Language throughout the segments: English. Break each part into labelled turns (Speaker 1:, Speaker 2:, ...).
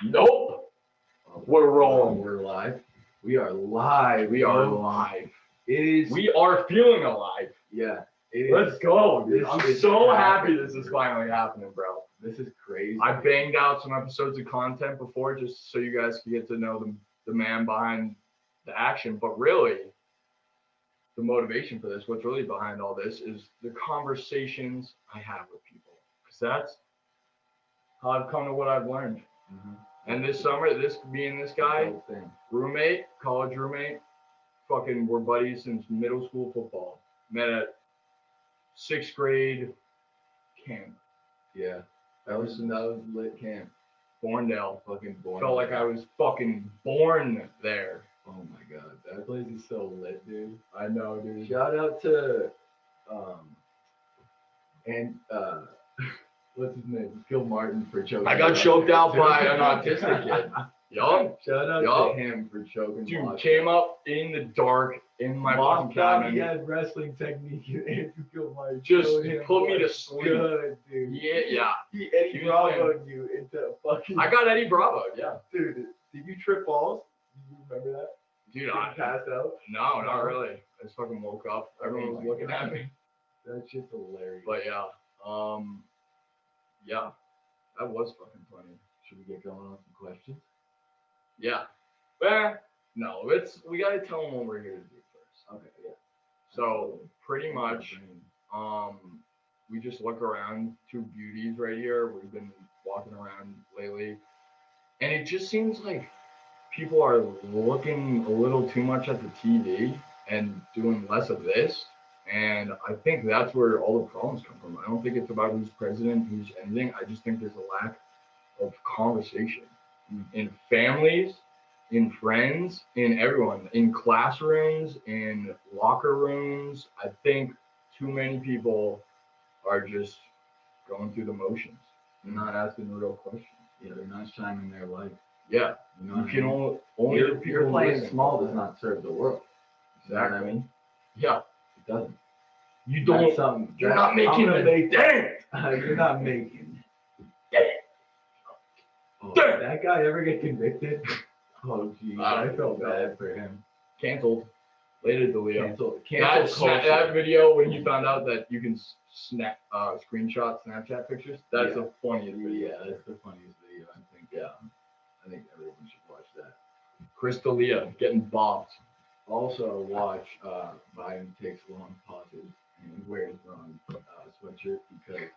Speaker 1: Nope. We're rolling.
Speaker 2: We're live. We are live.
Speaker 1: We are live.
Speaker 2: It is.
Speaker 1: We are feeling alive.
Speaker 2: Yeah.
Speaker 1: Let's go, dude. I'm so happy
Speaker 2: happening.
Speaker 1: this is finally happening, bro.
Speaker 2: This is crazy.
Speaker 1: I banged out some episodes of content before just so you guys can get to know the man behind the action. But really, the motivation for this, what's really behind all this, is the conversations I have with people. Because that's how I've come to what I've learned.
Speaker 2: Mm-hmm.
Speaker 1: And this summer, this guy, roommate, college roommate, fucking we're buddies since middle school football. Met at 6th grade camp.
Speaker 2: Yeah. That was lit camp.
Speaker 1: Borndale.
Speaker 2: Fucking born.
Speaker 1: Felt like I was fucking born there.
Speaker 2: Oh my god. That place is so lit, dude.
Speaker 1: I know, dude.
Speaker 2: Shout out to what's his name? Phil Martin for choking.
Speaker 1: I got choked out by an autistic kid. Yup.
Speaker 2: Shout out to him for choking.
Speaker 1: Dude, came up in the dark in my fucking cabin.
Speaker 2: He had wrestling technique. Andrew Gilmore
Speaker 1: just put me to sleep.
Speaker 2: Good, dude.
Speaker 1: Yeah.
Speaker 2: He Eddie Bravo'd you into fucking.
Speaker 1: I got Eddie Bravo. Yeah.
Speaker 2: Dude, did you trip balls? Do you remember that?
Speaker 1: Dude,
Speaker 2: I passed out.
Speaker 1: No, not really. I just fucking woke up. Everyone was looking at me.
Speaker 2: That shit's hilarious.
Speaker 1: But yeah, yeah, that was fucking funny.
Speaker 2: Should we get going on some questions?
Speaker 1: Yeah. No, we gotta tell them what we're here to do first.
Speaker 2: Okay, yeah.
Speaker 1: So pretty much, we just look around, two beauties right here. We've been walking around lately, and it just seems like people are looking a little too much at the TV and doing less of this. And I think that's where all the problems come from. I don't think it's about who's president, who's anything. I just think there's a lack of conversation in families, in friends, in everyone, in classrooms, in locker rooms. I think too many people are just going through the motions and not asking the real questions.
Speaker 2: Yeah, they're not shining their light.
Speaker 1: Yeah,
Speaker 2: you know,
Speaker 1: you can only the people
Speaker 2: you're playing small does not serve the world.
Speaker 1: Exactly.
Speaker 2: You know what I mean?
Speaker 1: Yeah,
Speaker 2: it doesn't.
Speaker 1: You don't. You're not making a dent.
Speaker 2: You're not making. Oh,
Speaker 1: Dang.
Speaker 2: That guy ever get convicted? Oh geez, I felt bad for him.
Speaker 1: Canceled. Later, Delia.
Speaker 2: Canceled.
Speaker 1: That video when you found out that you can screenshot Snapchat pictures. That's the funniest video.
Speaker 2: Yeah, that's the funniest video. I think. Yeah, I think everyone should watch that.
Speaker 1: Chris D'Elia getting bopped.
Speaker 2: Also watch Biden takes long pauses and wears wrong sweatshirt, because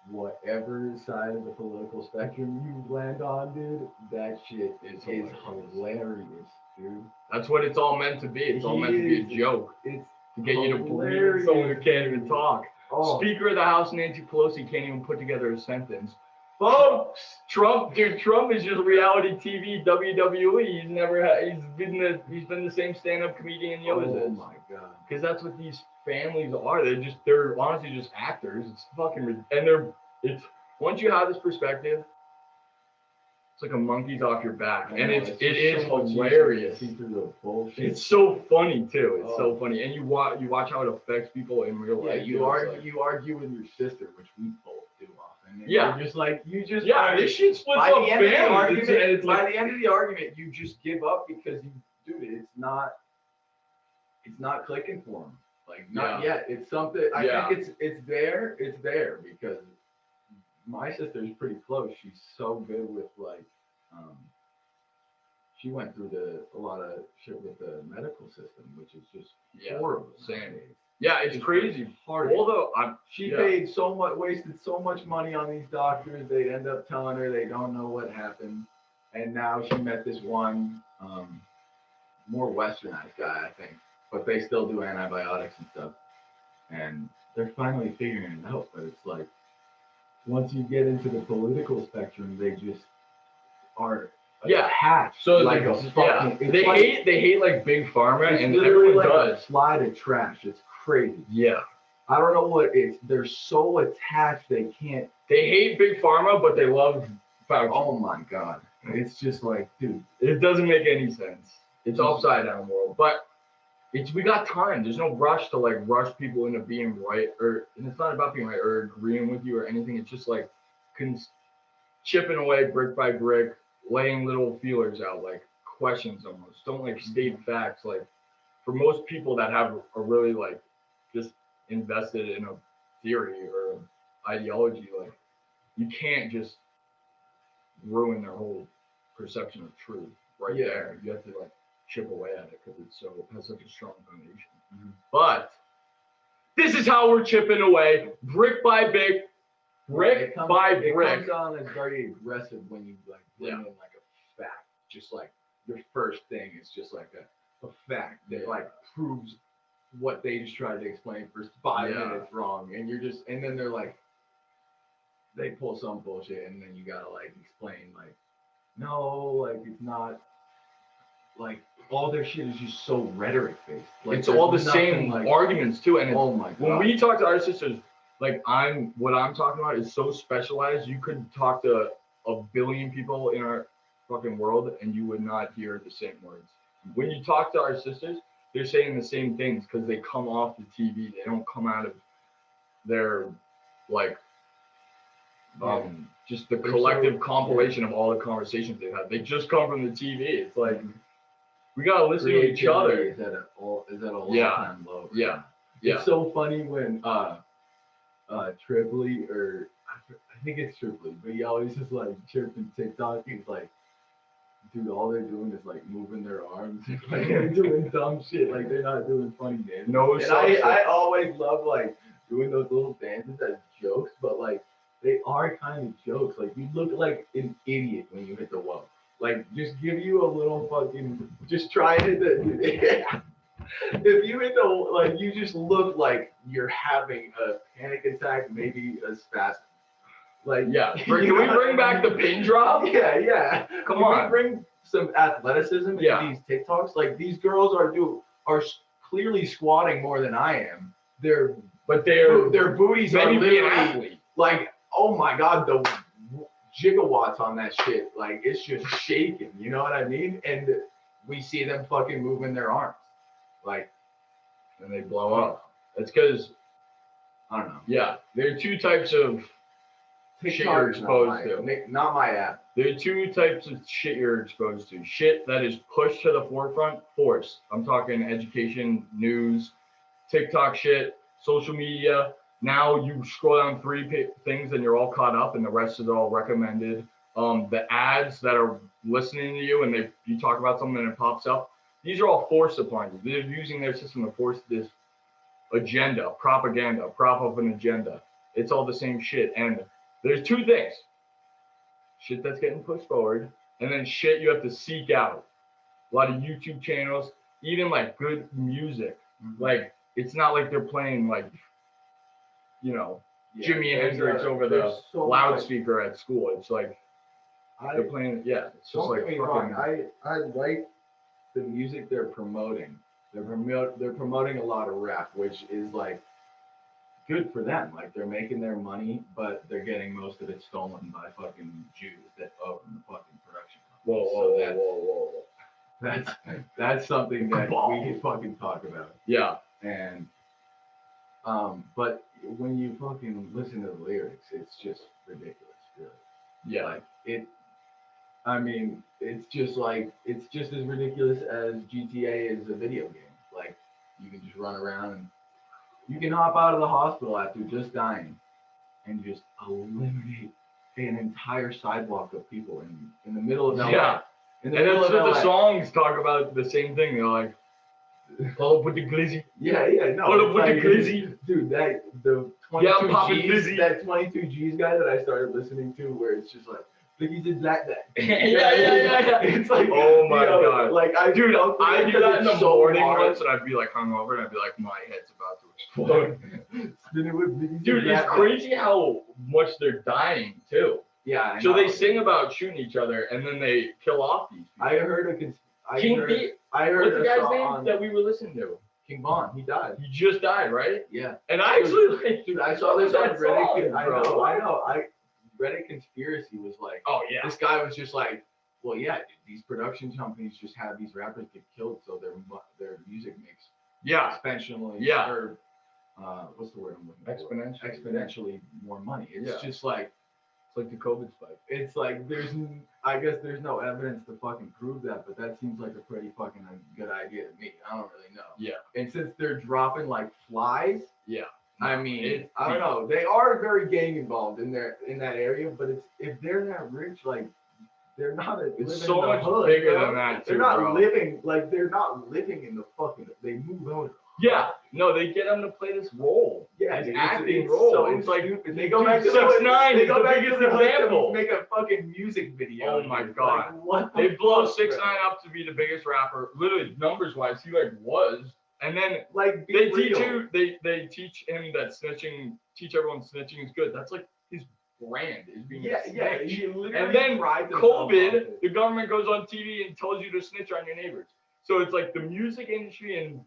Speaker 2: whatever side of the political spectrum you land on, dude, that shit is hilarious, dude.
Speaker 1: That's what it's all meant to be. It's all meant to be a joke.
Speaker 2: It's
Speaker 1: to get you to believe in someone who can't even talk.
Speaker 2: Oh.
Speaker 1: Speaker of the House Nancy Pelosi can't even put together a sentence. Folks, Trump is just reality TV, WWE. He's been the same stand-up comedian he always is.
Speaker 2: Oh my god.
Speaker 1: Because that's what these families are. They're honestly just actors. It's fucking, and it's once you have this perspective, it's like a monkey's off your back, and it is hilarious. It's so funny too. It's so funny, and you watch how it affects people in real life.
Speaker 2: You argue with your sister, which we both do often.
Speaker 1: Yeah,
Speaker 2: this shit splits
Speaker 1: up families.
Speaker 2: By the end of the argument, you just give up because it's not clicking for him. Like not yet. It's something. I think it's there because my sister's pretty close. She's so good with she went through a lot of shit with the medical system, which is just horrible.
Speaker 1: Same. Yeah, it's crazy.
Speaker 2: Hard.
Speaker 1: Although
Speaker 2: she paid so much, wasted so much money on these doctors. They end up telling her they don't know what happened, and now she met this one more westernized guy, I think, but they still do antibiotics and stuff, and they're finally figuring it out. But it's like once you get into the political spectrum, they just are attached.
Speaker 1: So
Speaker 2: like
Speaker 1: they hate like big pharma, and
Speaker 2: literally
Speaker 1: everyone
Speaker 2: like
Speaker 1: does.
Speaker 2: A fly to trash. It's crazy.
Speaker 1: Yeah.
Speaker 2: I don't know what it's. They're so attached they can't.
Speaker 1: They hate big pharma, but they love Fauci.
Speaker 2: Oh my god. It's just like, dude.
Speaker 1: It doesn't make any sense. It's upside down world, but we got time. There's no rush to like rush people into being right, and it's not about being right or agreeing with you or anything. It's just like chipping away brick by brick, laying little feelers out, like questions almost. Don't like state facts. Like for most people that have a really like just invested in a theory or ideology, like you can't just ruin their whole perception of truth right there. You have to like chip away at it because it has such a strong foundation. But this is how we're chipping away, brick by brick, brick by brick.
Speaker 2: It comes on as very aggressive when you like bring in like a fact. Just like your first thing is just like a fact that like proves what they just tried to explain for 5 minutes wrong, and then they're like, they pull some bullshit, and then you gotta like explain like, no, like it's not. Like all their shit is just so rhetoric based. Like
Speaker 1: it's all the same like, arguments too. And
Speaker 2: oh my god,
Speaker 1: when we talk to our sisters, like what I'm talking about is so specialized. You could talk to a billion people in our fucking world, and you would not hear the same words. When you talk to our sisters, they're saying the same things because they come off the TV. They don't come out of their like just the collective compilation of all the conversations they've had. They just come from the TV. It's like we gotta listen to each other.
Speaker 2: Is at an all-time low.
Speaker 1: Yeah.
Speaker 2: It's so funny when Tripoli, or I think it's Tripoli, but he always just like chirping TikTok. He's like, dude, all they're doing is like moving their arms, like they're doing dumb shit, like they're not doing funny dances.
Speaker 1: No,
Speaker 2: and I always love like doing those little dances as jokes, but like they are kind of jokes. Like you look like an idiot when you hit the wall. Like just give you a little fucking, just try to hit the. If you hit the, like you just look like you're having a panic attack, maybe a spasm. Like
Speaker 1: can we bring back the pin drop?
Speaker 2: Yeah.
Speaker 1: Come on.
Speaker 2: We bring some athleticism into these TikToks. Like these girls are clearly squatting more than I am. Their booties are literally like, oh my god, the gigawatts on that shit. Like it's just shaking. You know what I mean? And we see them fucking moving their arms, like,
Speaker 1: and they blow up. It's because
Speaker 2: I don't know.
Speaker 1: Yeah, there are two types of shit you're exposed to.
Speaker 2: Not my app.
Speaker 1: There are two types of shit you're exposed to. Shit that is pushed to the forefront, forced. I'm talking education, news, TikTok shit, social media. Now you scroll down 3 things and you're all caught up, and the rest is all recommended. The ads that are listening to you, and you talk about something and it pops up. These are all forced upon you. They're using their system to force this agenda, propaganda, prop up an agenda. It's all the same shit. And there's 2 things. Shit that's getting pushed forward, and then shit you have to seek out. A lot of YouTube channels, even like good music. Like it's not like they're playing like, Jimi Hendrix over the loudspeaker at school. It's like they're playing. Yeah, it's just like fucking.
Speaker 2: I like the music they're promoting. They're promoting a lot of rap, which is like good for them. Like they're making their money, but they're getting most of it stolen by fucking Jews that own the fucking production company. Whoa. That's something that we can fucking talk about.
Speaker 1: Yeah.
Speaker 2: And but when you fucking listen to the lyrics, it's just ridiculous, really.
Speaker 1: Yeah.
Speaker 2: Like it's just as ridiculous as GTA is a video game. Like you can just run around and you can hop out of the hospital after just dying and just eliminate an entire sidewalk of people in the middle of LA.
Speaker 1: Yeah.
Speaker 2: In the middle of
Speaker 1: LA. The songs talk about the same thing. They're like, pull up with the glizzy.
Speaker 2: Yeah, no.
Speaker 1: Pull up with the glizzy.
Speaker 2: Dude, the 22 G's guy that I started listening to, where it's just like, he did that.
Speaker 1: Yeah.
Speaker 2: It's like,
Speaker 1: oh my god.
Speaker 2: Like I do
Speaker 1: that in the morning once, and I'd be like hungover, and I'd be like, my head's about to explode. Dude, it's crazy how much they're dying too.
Speaker 2: Yeah.
Speaker 1: So they sing about shooting each other, and then they kill off these people.
Speaker 2: I heard
Speaker 1: what's the guy's name that we were listening to?
Speaker 2: King Von. He died.
Speaker 1: He just died, right?
Speaker 2: Yeah.
Speaker 1: And I actually
Speaker 2: dude, I saw this on Reddit. I know. Reddit conspiracy was like,
Speaker 1: oh yeah,
Speaker 2: this guy was just like, well, yeah, dude, these production companies just have these rappers get killed, so their music makes exponentially or what's the word I'm looking for?
Speaker 1: Exponentially
Speaker 2: more money. It's just like
Speaker 1: It's like the COVID spike.
Speaker 2: It's like I guess there's no evidence to fucking prove that, but that seems like a pretty fucking good idea to me. I don't really know.
Speaker 1: Yeah.
Speaker 2: And since they're dropping like flies,
Speaker 1: Yeah.
Speaker 2: I mean, I don't know. They are very gang involved in that area, but if they're that rich, like they're not
Speaker 1: It's
Speaker 2: living
Speaker 1: so
Speaker 2: in the
Speaker 1: much
Speaker 2: hood,
Speaker 1: bigger
Speaker 2: bro.
Speaker 1: than that.
Speaker 2: They're
Speaker 1: too,
Speaker 2: not
Speaker 1: bro.
Speaker 2: living in the fucking. They move out.
Speaker 1: Yeah. No, they get them to play this role.
Speaker 2: Yeah,
Speaker 1: this
Speaker 2: dude,
Speaker 1: acting
Speaker 2: it's
Speaker 1: role.
Speaker 2: So
Speaker 1: it's like
Speaker 2: stupid. They go back to
Speaker 1: 6ix9ine.
Speaker 2: They go
Speaker 1: the
Speaker 2: back
Speaker 1: biggest
Speaker 2: to the hood
Speaker 1: example.
Speaker 2: to make a fucking music video.
Speaker 1: Oh my
Speaker 2: dude.
Speaker 1: god.
Speaker 2: Like, what the
Speaker 1: They blow
Speaker 2: fuck,
Speaker 1: 6ix9ine
Speaker 2: bro?
Speaker 1: up to be the biggest rapper, literally numbers wise. He like was, and then
Speaker 2: Like
Speaker 1: they
Speaker 2: be
Speaker 1: teach
Speaker 2: real.
Speaker 1: you. They teach him that teach everyone snitching is good. That's like his brand is being a snitch.
Speaker 2: He literally
Speaker 1: And then
Speaker 2: prides himself off
Speaker 1: COVID,
Speaker 2: it.
Speaker 1: the government goes on TV and tells you to snitch on your neighbors. So it's like the music industry and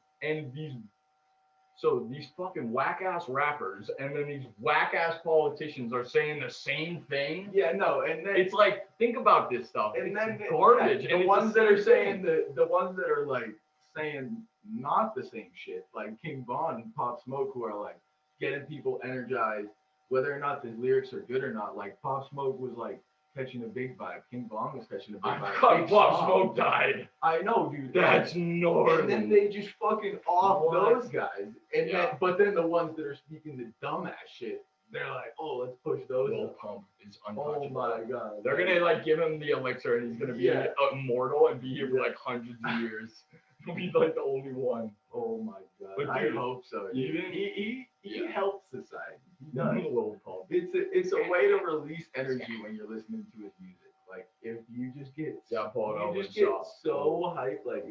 Speaker 1: these fucking whack ass rappers and then these whack ass politicians are saying the same thing.
Speaker 2: Yeah, no, and then
Speaker 1: It's like, think about this stuff.
Speaker 2: and
Speaker 1: It's
Speaker 2: then
Speaker 1: garbage.
Speaker 2: yeah,
Speaker 1: and
Speaker 2: the
Speaker 1: it's
Speaker 2: ones that are saying
Speaker 1: thing.
Speaker 2: the ones that are like saying not the same shit, like King Von and Pop Smoke, who are like getting people energized, whether or not the lyrics are good or not. Like Pop Smoke was like catching a big vibe. King Von was catching a big
Speaker 1: I
Speaker 2: vibe.
Speaker 1: thought
Speaker 2: Big
Speaker 1: Pop
Speaker 2: song.
Speaker 1: Smoke died.
Speaker 2: I know, dude.
Speaker 1: That's gnarly.
Speaker 2: And then they just fucking off
Speaker 1: What?
Speaker 2: those guys. And
Speaker 1: Yeah.
Speaker 2: but then the ones that are speaking the dumbass shit, they're like, oh, let's push those.
Speaker 1: Lil
Speaker 2: up.
Speaker 1: Pump is
Speaker 2: Oh
Speaker 1: untouchable.
Speaker 2: my god.
Speaker 1: They're gonna like give him the elixir and he's gonna be
Speaker 2: Yeah.
Speaker 1: immortal and be here for like hundreds of years. He'll be like the only one.
Speaker 2: Oh my god.
Speaker 1: But
Speaker 2: I
Speaker 1: dude,
Speaker 2: hope so. Dude.
Speaker 1: even-
Speaker 2: He
Speaker 1: Yeah.
Speaker 2: helps society. He does.
Speaker 1: Lil Pump.
Speaker 2: It's a way to release energy when you're listening to his music. Like if you just get
Speaker 1: Yeah, pull it over
Speaker 2: you just
Speaker 1: and
Speaker 2: get
Speaker 1: shop.
Speaker 2: so hyped. Like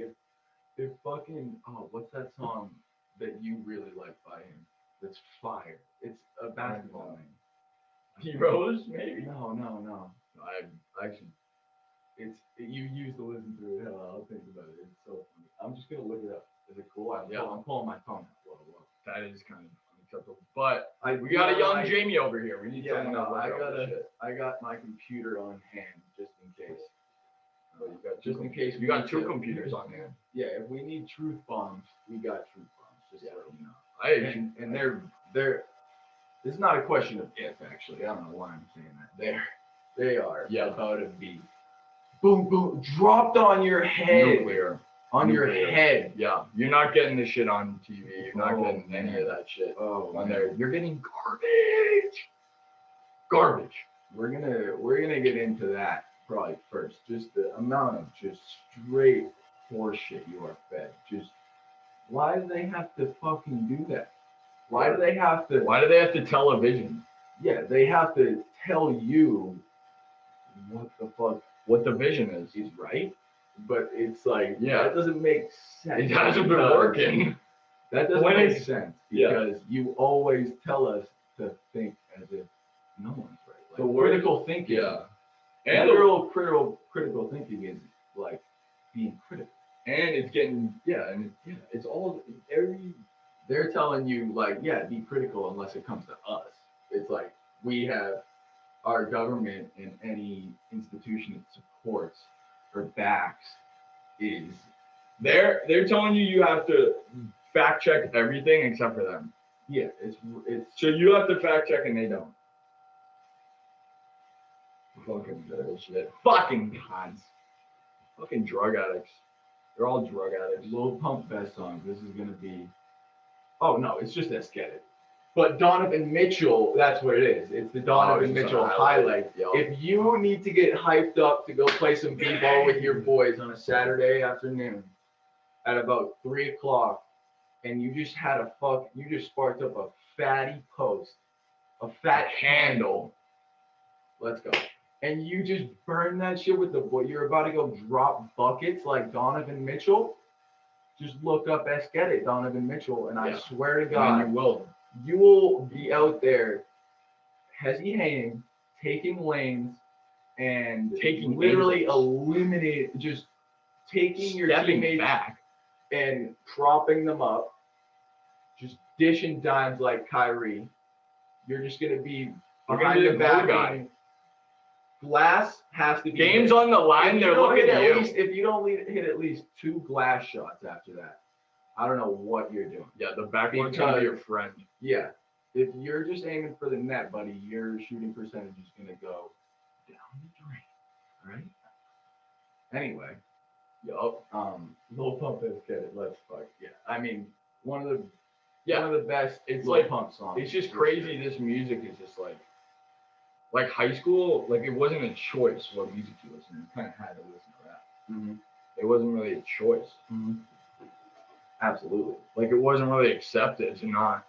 Speaker 2: if fucking what's that song that you really like by him? That's fire. It's a basketball name.
Speaker 1: Heroes, maybe.
Speaker 2: No.
Speaker 1: I actually.
Speaker 2: You used to listen to it. I'll think about it. It's so funny. I'm just gonna look it up. Is it cool? I'm pulling my phone out. Whoa.
Speaker 1: That is kind of unacceptable. But
Speaker 2: I
Speaker 1: we got a young Jamie over here. We need
Speaker 2: Yeah,
Speaker 1: someone
Speaker 2: no,
Speaker 1: to look up this shit.
Speaker 2: I got my computer on hand just in case.
Speaker 1: Oh, you got
Speaker 2: Just in case
Speaker 1: You got
Speaker 2: we
Speaker 1: two
Speaker 2: need to-
Speaker 1: computers on hand.
Speaker 2: Yeah, if we need truth bombs, we got truth bombs. Just to let you know.
Speaker 1: I
Speaker 2: And they're. It's not a question of if actually. I don't know why I'm saying that. They are
Speaker 1: Yeah.
Speaker 2: about to be. Boom, boom, dropped on your head.
Speaker 1: nuclear.
Speaker 2: On your
Speaker 1: Nuclear.
Speaker 2: head.
Speaker 1: Yeah, you're not getting this shit on TV. You're not
Speaker 2: Oh,
Speaker 1: getting any
Speaker 2: man.
Speaker 1: of that shit
Speaker 2: Oh,
Speaker 1: on
Speaker 2: man.
Speaker 1: there. You're getting garbage. Garbage.
Speaker 2: We're gonna get into that probably first. Just the amount of just straight horseshit you are fed. Just why do they have to fucking do that? Why do they have to?
Speaker 1: Why do they have to television?
Speaker 2: Yeah, they have to tell you what the fuck
Speaker 1: What the vision is?
Speaker 2: is right. But it's like
Speaker 1: Yeah.
Speaker 2: that doesn't make sense.
Speaker 1: It hasn't been
Speaker 2: because-
Speaker 1: working.
Speaker 2: That doesn't
Speaker 1: When
Speaker 2: make
Speaker 1: it's-
Speaker 2: sense
Speaker 1: yeah.
Speaker 2: because you always tell us to think as if no one's right. Like
Speaker 1: The word-
Speaker 2: critical thinking.
Speaker 1: Yeah.
Speaker 2: And
Speaker 1: And
Speaker 2: literal critical thinking is like being critical.
Speaker 1: and it's getting it's all every
Speaker 2: They're telling you like, yeah, be critical unless it comes to us. It's like we have our government and any institution it supports or backs is
Speaker 1: they're telling you have to fact check everything except for them.
Speaker 2: it's
Speaker 1: So you have to fact check and they don't. Fucking bullshit. Fucking cons. Fucking drug addicts. They're all drug addicts.
Speaker 2: Lil Pump best song. This is gonna be. Oh no, it's just Let's Get It. But Donovan Mitchell, that's what it is. It's the Donovan
Speaker 1: it's just
Speaker 2: Mitchell
Speaker 1: a
Speaker 2: highlight.
Speaker 1: Yo.
Speaker 2: If you need to get hyped up to go play some b-ball with your boys on a Saturday afternoon at about 3 o'clock, and you just sparked up a fatty post, a fat handle. Let's go. And you just burn that shit with the boy. You're about to go drop buckets like Donovan Mitchell. Just look up Let's Get It, Donovan Mitchell, and I
Speaker 1: Yeah.
Speaker 2: swear to
Speaker 1: And
Speaker 2: God,
Speaker 1: you will.
Speaker 2: you will be out there hesitating, taking lanes, and
Speaker 1: Taking
Speaker 2: literally
Speaker 1: angles.
Speaker 2: just taking your
Speaker 1: Stepping
Speaker 2: teammates
Speaker 1: back.
Speaker 2: and propping them up, just dishing dimes like Kyrie. You're just gonna be
Speaker 1: You're gonna
Speaker 2: behind
Speaker 1: be
Speaker 2: the
Speaker 1: the
Speaker 2: back.
Speaker 1: glue guy.
Speaker 2: and Glass has to be
Speaker 1: Game's
Speaker 2: hit.
Speaker 1: on the line.
Speaker 2: If
Speaker 1: They're
Speaker 2: you don't
Speaker 1: looking
Speaker 2: hit
Speaker 1: at you.
Speaker 2: if you don't hit at least 2 glass shots after that, I don't know what you're doing.
Speaker 1: Yeah, the backboard's gonna be your friend.
Speaker 2: Yeah, if you're just aiming for the net, buddy, your shooting percentage is gonna go down the drain. All right. Anyway,
Speaker 1: Yup.
Speaker 2: Lil Pump is good. Let's fuck. Yeah. I mean, one of the best.
Speaker 1: It's
Speaker 2: Lil
Speaker 1: like
Speaker 2: Pump songs.
Speaker 1: it's just crazy. This music is just like high school. Like it wasn't a choice what music you listen to. You kind of had to listen to rap.
Speaker 2: Mm-hmm.
Speaker 1: It wasn't really a choice.
Speaker 2: Mm-hmm. Absolutely.
Speaker 1: Like it wasn't really accepted to not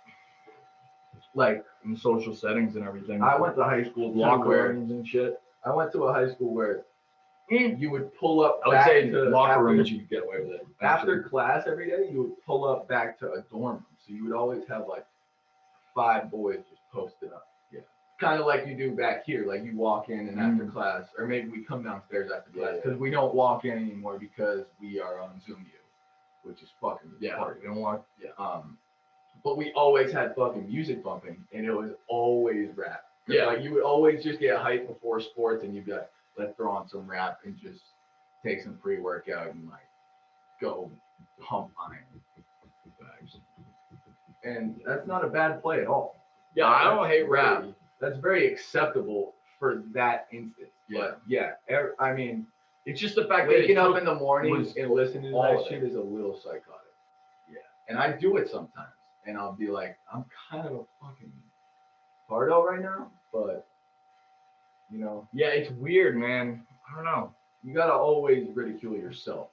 Speaker 1: like in social settings and everything.
Speaker 2: I went to high school
Speaker 1: locker
Speaker 2: where
Speaker 1: rooms and shit.
Speaker 2: I went to a high school where you would pull up.
Speaker 1: I would
Speaker 2: back
Speaker 1: say
Speaker 2: to
Speaker 1: locker
Speaker 2: after,
Speaker 1: rooms you could get away with it.
Speaker 2: After class every day, you would pull up back to a dorm room. So you would always have like 5 boys just posted up. Yeah. Kind of like you do back here. Like you walk in and after class, or maybe we come downstairs after class because we don't walk in anymore because we are on Zoom U, which is fucking retarded.
Speaker 1: We don't walk. Yeah.
Speaker 2: But we always had fucking music bumping, and it was always rap.
Speaker 1: Yeah.
Speaker 2: Like you would always just get hyped before sports, and you'd be like, let's throw on some rap and just take some pre-workout and like go pump iron. And that's not a bad play at all.
Speaker 1: Yeah, I don't hate rap.
Speaker 2: That's very acceptable for that instance.
Speaker 1: Yeah.
Speaker 2: But yeah, I mean,
Speaker 1: it's just the fact
Speaker 2: waking
Speaker 1: that
Speaker 2: up in the morning and listening to that shit
Speaker 1: day.
Speaker 2: is a little psychotic. Yeah. And I do it sometimes. And I'll be like, I'm kind of a fucking hardo right now, but you know.
Speaker 1: Yeah, it's weird, man. I don't know.
Speaker 2: You gotta always ridicule yourself.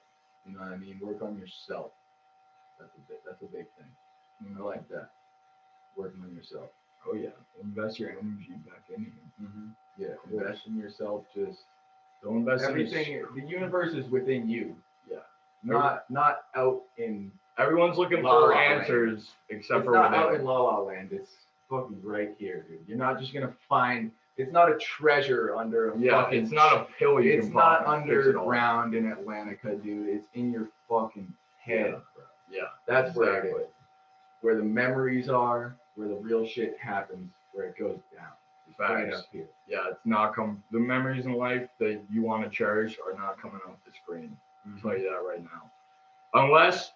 Speaker 2: You know what I mean? Work on yourself. That's a big thing. I like that. Working on yourself.
Speaker 1: Oh yeah. Invest your energy back in you.
Speaker 2: Mm-hmm. Yeah. Invest in yourself. Just
Speaker 1: don't invest
Speaker 2: everything.
Speaker 1: in
Speaker 2: the universe is within you.
Speaker 1: Yeah.
Speaker 2: Not out in.
Speaker 1: Everyone's looking
Speaker 2: La
Speaker 1: for
Speaker 2: La
Speaker 1: answers
Speaker 2: Land.
Speaker 1: except
Speaker 2: it's
Speaker 1: for
Speaker 2: not out in La La Land. It's fucking right here, dude. You're not just gonna find. It's not a treasure under a fucking.
Speaker 1: It's not a pill you
Speaker 2: It's
Speaker 1: can
Speaker 2: not
Speaker 1: pop
Speaker 2: underground in Atlantica, dude. It's in your fucking head, bro.
Speaker 1: Yeah.
Speaker 2: That's where it is. Where the memories are, where the real shit happens, where it goes down. It's right up here.
Speaker 1: Yeah, it's not the memories in life that you want to cherish are not coming off the screen. I'll tell you that right now. Unless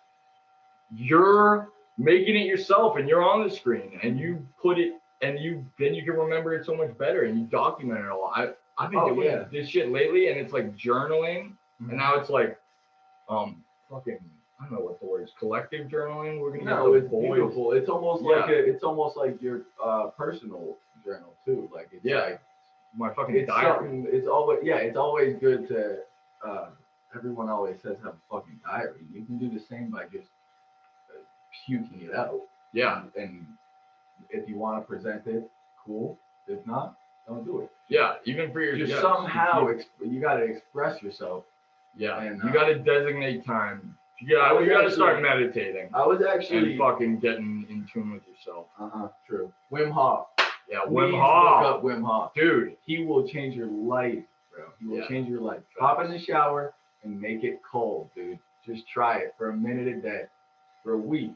Speaker 1: you're making it yourself and you're on the screen and you put it and then you can remember it so much better and you document it all. I've been doing this shit lately and it's like journaling and now it's like fucking I don't know what the word is. Collective journaling. We're gonna
Speaker 2: it's beautiful. It's almost like it's almost like your personal journal too. Like it's like
Speaker 1: my fucking diary.
Speaker 2: It's always good to. Everyone always says have a fucking diary. You can do the same by just puking it out.
Speaker 1: Yeah.
Speaker 2: And if you want to present it, cool. If not, don't do it.
Speaker 1: Yeah. Even for your
Speaker 2: just somehow you got to express yourself.
Speaker 1: Yeah. And you got to designate time. Yeah, you gotta start meditating.
Speaker 2: I was actually
Speaker 1: and fucking getting in tune with yourself.
Speaker 2: True. Wim Hof.
Speaker 1: Yeah, Wim Hof.
Speaker 2: Look up Wim Hof,
Speaker 1: dude.
Speaker 2: He will change your life, bro. He will change your life. Hop in the shower and make it cold, dude. Just try it for a minute a day, for a week.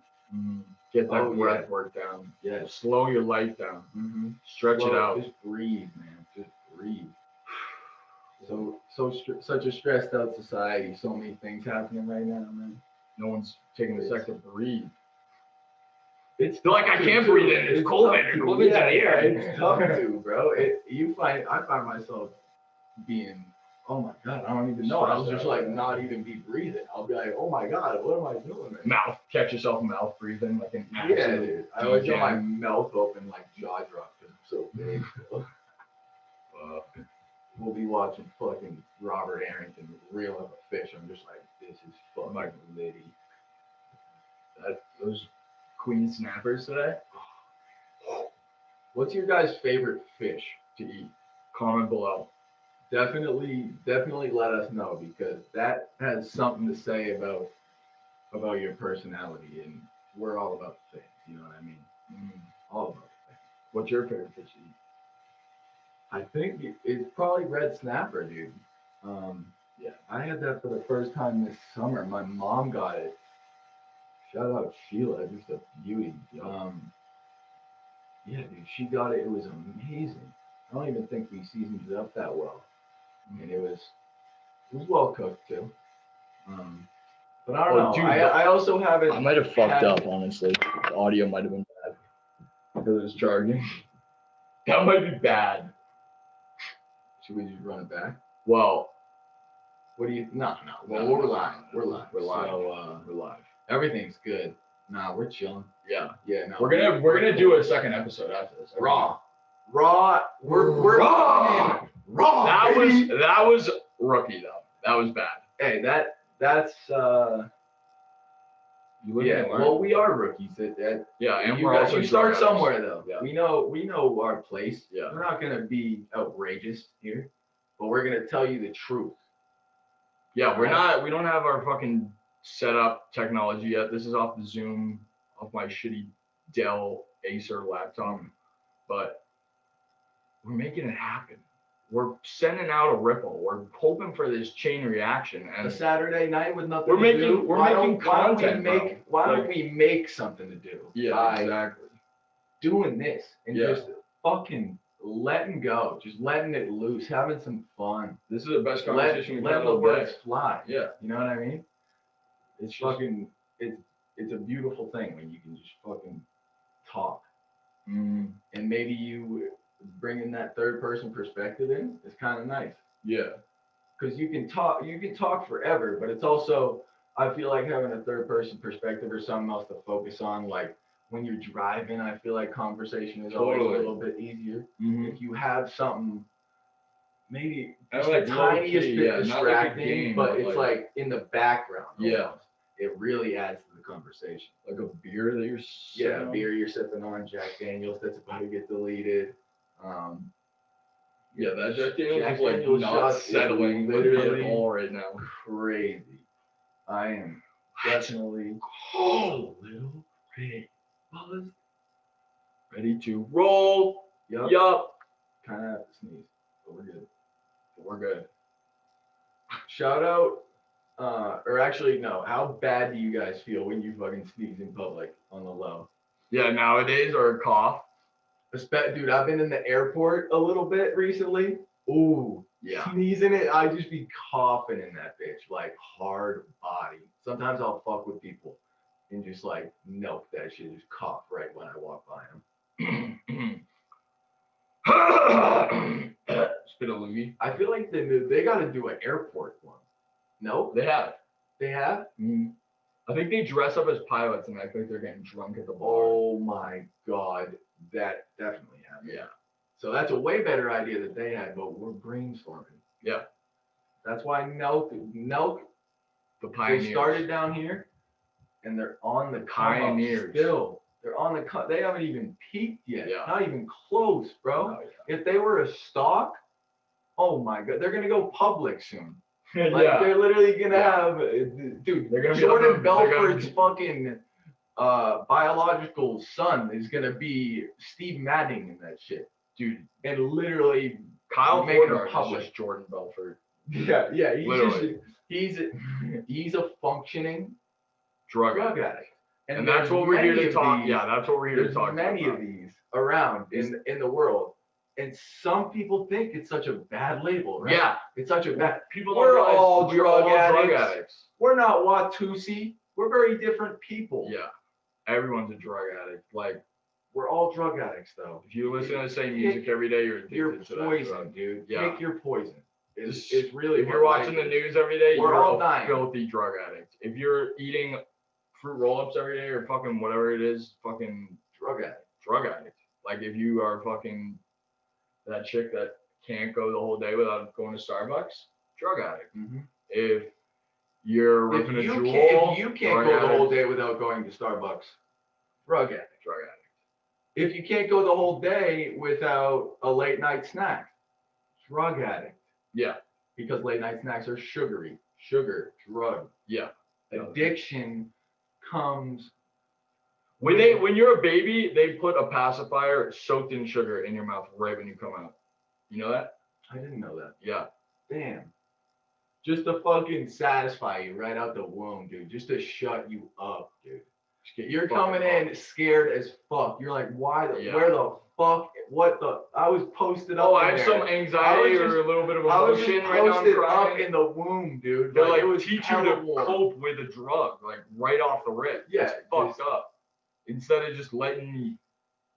Speaker 1: Get that breath work down. Yeah. Slow your life down. Stretch it out.
Speaker 2: Just breathe, man. Just breathe. Such a stressed out society. So many things happening right now, man.
Speaker 1: No one's taking a second to breathe.
Speaker 2: It's
Speaker 1: like I can't breathe in. It's COVID. COVID's in the air.
Speaker 2: It's tough to, bro. I find myself being, oh my god, I don't even know. I'll just like not even be breathing. I'll be like, oh my god, what am I doing? Man?
Speaker 1: Catch yourself mouth breathing like an
Speaker 2: dude. I always got my mouth open like jaw drop because I'm so big. We'll be watching fucking Robert Arrington reel up a fish. I'm just like, this is fucking litty.
Speaker 1: Those queen snappers today.
Speaker 2: What's your guys' favorite fish to eat?
Speaker 1: Comment below.
Speaker 2: Definitely let us know because that has something to say about your personality, and we're all about the things. You know what I mean? All about the things.
Speaker 1: What's your favorite fish to eat?
Speaker 2: I think it's probably red snapper, dude. I had that for the first time this summer. My mom got it. Shout out Sheila, just a beauty. Dude, she got it. It was amazing. I don't even think we seasoned it up that well. I mean, it was well cooked too. But I don't know. Dude, I also haven't.
Speaker 1: I might have fucked up, honestly. The audio might have been bad. Because it's charging. That might be bad.
Speaker 2: Should we just run it back?
Speaker 1: Well,
Speaker 2: what do you? No. Well,
Speaker 1: No.
Speaker 2: we're live. We're live.
Speaker 1: We're live.
Speaker 2: So
Speaker 1: we're live.
Speaker 2: everything's good. Nah, we're chilling.
Speaker 1: Yeah.
Speaker 2: Yeah. No,
Speaker 1: We're gonna do a second episode after this.
Speaker 2: Raw. We're
Speaker 1: raw.
Speaker 2: Raw.
Speaker 1: That
Speaker 2: baby.
Speaker 1: was rookie though. That was bad.
Speaker 2: Hey, that's
Speaker 1: You live
Speaker 2: yeah.
Speaker 1: and learn.
Speaker 2: Well, we are rookies.
Speaker 1: Yeah, and
Speaker 2: you
Speaker 1: we're
Speaker 2: got-
Speaker 1: also
Speaker 2: you start
Speaker 1: drug addicts.
Speaker 2: somewhere though.
Speaker 1: Yeah.
Speaker 2: We know our place.
Speaker 1: Yeah.
Speaker 2: We're not gonna be outrageous here, but we're gonna tell you the truth.
Speaker 1: Yeah, we don't have our fucking setup technology yet. This is off the Zoom, off my shitty Dell Acer laptop. But we're making it happen. We're sending out a ripple. We're hoping for this chain reaction. And
Speaker 2: A Saturday night with nothing
Speaker 1: we're
Speaker 2: to
Speaker 1: making
Speaker 2: do.
Speaker 1: we're
Speaker 2: Why
Speaker 1: making
Speaker 2: don't- why don't we
Speaker 1: content.
Speaker 2: make
Speaker 1: bro.
Speaker 2: Why don't
Speaker 1: Like,
Speaker 2: we make something to do?
Speaker 1: Yeah,
Speaker 2: by
Speaker 1: exactly.
Speaker 2: doing this and
Speaker 1: Yeah.
Speaker 2: just fucking letting go, just letting it loose, having some fun.
Speaker 1: This is the best
Speaker 2: Let
Speaker 1: conversation we've had
Speaker 2: the
Speaker 1: all
Speaker 2: birds
Speaker 1: day.
Speaker 2: fly.
Speaker 1: Yeah.
Speaker 2: You know what I mean?
Speaker 1: It's just,
Speaker 2: Fucking it's a beautiful thing when you can just fucking talk. And maybe you bringing that third person perspective in is kind of nice.
Speaker 1: yeah.
Speaker 2: Because you can talk forever, but it's also, I feel like having a third person perspective or something else to focus on, like when you're driving, I feel like conversation is always
Speaker 1: Totally.
Speaker 2: a little bit easier.
Speaker 1: Mm-hmm.
Speaker 2: If you have something, maybe
Speaker 1: And
Speaker 2: just
Speaker 1: like
Speaker 2: the
Speaker 1: low
Speaker 2: tiniest
Speaker 1: key,
Speaker 2: bit
Speaker 1: yeah, not like a
Speaker 2: distracting,
Speaker 1: game,
Speaker 2: but
Speaker 1: but
Speaker 2: it's like in the background.
Speaker 1: Yeah.
Speaker 2: almost. It really adds to the conversation.
Speaker 1: Like a beer that you're
Speaker 2: Yeah,
Speaker 1: sipping on.
Speaker 2: beer you're sipping on, Jack Daniels that's about to get deleted.
Speaker 1: Yeah, that Jack Daniels
Speaker 2: Jack
Speaker 1: is like
Speaker 2: Daniels
Speaker 1: not
Speaker 2: shot is
Speaker 1: settling
Speaker 2: literally
Speaker 1: at all right now.
Speaker 2: Crazy. I am definitely
Speaker 1: Oh, little bit buzzed. Ready to roll.
Speaker 2: yup. Kind of have to sneeze, but we're good.
Speaker 1: We're good.
Speaker 2: Shout out, or actually no. How bad do you guys feel when you fucking sneeze in public on the low?
Speaker 1: Yeah, nowadays or a cough.
Speaker 2: Dude, I've been in the airport a little bit recently. Ooh,
Speaker 1: Yeah.
Speaker 2: sneezing it, I just be coughing in that bitch, like hard body. Sometimes I'll fuck with people and just like milk that shit, just cough right when I walk by them.
Speaker 1: Spit a loogie.
Speaker 2: I feel like they got to do an airport one. No,
Speaker 1: They have.
Speaker 2: they have.
Speaker 1: I think they dress up as pilots and act like they're getting drunk at the bar.
Speaker 2: Oh my god, that definitely happened.
Speaker 1: Yeah.
Speaker 2: So that's a way better idea that they had, but we're brainstorming.
Speaker 1: Yeah.
Speaker 2: That's why Nelk,
Speaker 1: The pioneers.
Speaker 2: they started down here, and they're on the come up
Speaker 1: Pioneers.
Speaker 2: still. They're on the they haven't even peaked yet.
Speaker 1: Yeah.
Speaker 2: Not even close, bro.
Speaker 1: Oh, yeah.
Speaker 2: If they were a stock, oh my god, they're gonna go public soon. Like
Speaker 1: Yeah.
Speaker 2: they're literally gonna
Speaker 1: Yeah.
Speaker 2: have, dude.
Speaker 1: They're gonna be
Speaker 2: Jordan
Speaker 1: on the- they're gonna
Speaker 2: Belfort's fucking biological son is gonna be Steve Madden in that shit,
Speaker 1: Dude,
Speaker 2: and literally
Speaker 1: Kyle
Speaker 2: make them
Speaker 1: Porter is
Speaker 2: public.
Speaker 1: just Jordan Belfort.
Speaker 2: Yeah, he's
Speaker 1: Literally.
Speaker 2: he's a functioning
Speaker 1: Drug
Speaker 2: drug
Speaker 1: addict.
Speaker 2: addict,
Speaker 1: And that's what we're here to talk. Yeah, that's what we're here to
Speaker 2: There's
Speaker 1: talk
Speaker 2: many
Speaker 1: about.
Speaker 2: of these around in the world, and some people think it's such a bad label, right?
Speaker 1: Yeah.
Speaker 2: It's such a bad.
Speaker 1: People
Speaker 2: We're
Speaker 1: don't realize
Speaker 2: all
Speaker 1: we're
Speaker 2: drug
Speaker 1: all drug
Speaker 2: addicts.
Speaker 1: addicts.
Speaker 2: We're not Watusi. We're very different people.
Speaker 1: Yeah. Everyone's a drug addict. Like,
Speaker 2: We're all drug addicts, though.
Speaker 1: if you listen to the same music every day, you're
Speaker 2: You're
Speaker 1: addicted to that
Speaker 2: poison,
Speaker 1: drug.
Speaker 2: dude.
Speaker 1: Yeah.
Speaker 2: Take your poison. It's
Speaker 1: Just-
Speaker 2: really.
Speaker 1: If you're
Speaker 2: what
Speaker 1: watching the
Speaker 2: life is.
Speaker 1: news every day,
Speaker 2: We're
Speaker 1: you're
Speaker 2: all
Speaker 1: a
Speaker 2: dying.
Speaker 1: filthy drug addict. If you're eating fruit roll-ups every day or fucking whatever it is, fucking
Speaker 2: Drug addict.
Speaker 1: drug addict. Like if you are fucking that chick that can't go the whole day without going to Starbucks, drug addict.
Speaker 2: Mm-hmm.
Speaker 1: If you're
Speaker 2: If
Speaker 1: ripping a
Speaker 2: you
Speaker 1: jewel,
Speaker 2: can't, if you can't
Speaker 1: drug
Speaker 2: go the
Speaker 1: addict,
Speaker 2: whole day without going to Starbucks, drug addict.
Speaker 1: drug addict.
Speaker 2: If you can't go the whole day without a late night snack, drug addict.
Speaker 1: Yeah.
Speaker 2: Because late night snacks are sugary. Sugar, drug.
Speaker 1: Yeah.
Speaker 2: Addiction comes.
Speaker 1: When you're a baby, they put a pacifier soaked in sugar in your mouth right when you come out. You know that?
Speaker 2: I didn't know that.
Speaker 1: Yeah.
Speaker 2: Damn. Just to fucking satisfy you right out the womb, dude. Just to shut you up, dude.
Speaker 1: Just get
Speaker 2: You're
Speaker 1: fucking
Speaker 2: coming in
Speaker 1: hooked.
Speaker 2: scared as fuck. You're like, why?
Speaker 1: Yeah.
Speaker 2: Where the fuck? What the? I was posted up.
Speaker 1: Oh,
Speaker 2: in
Speaker 1: I have
Speaker 2: there.
Speaker 1: some anxiety
Speaker 2: I was
Speaker 1: or a little bit of
Speaker 2: I was just
Speaker 1: emotion right now. I'm
Speaker 2: posted up
Speaker 1: crying.
Speaker 2: in the womb, dude.
Speaker 1: They're
Speaker 2: Like,
Speaker 1: like,
Speaker 2: it was
Speaker 1: teach you
Speaker 2: hella
Speaker 1: to
Speaker 2: warm.
Speaker 1: cope with a drug, like right off the rip.
Speaker 2: Yeah,
Speaker 1: It's fucked up. Instead of just letting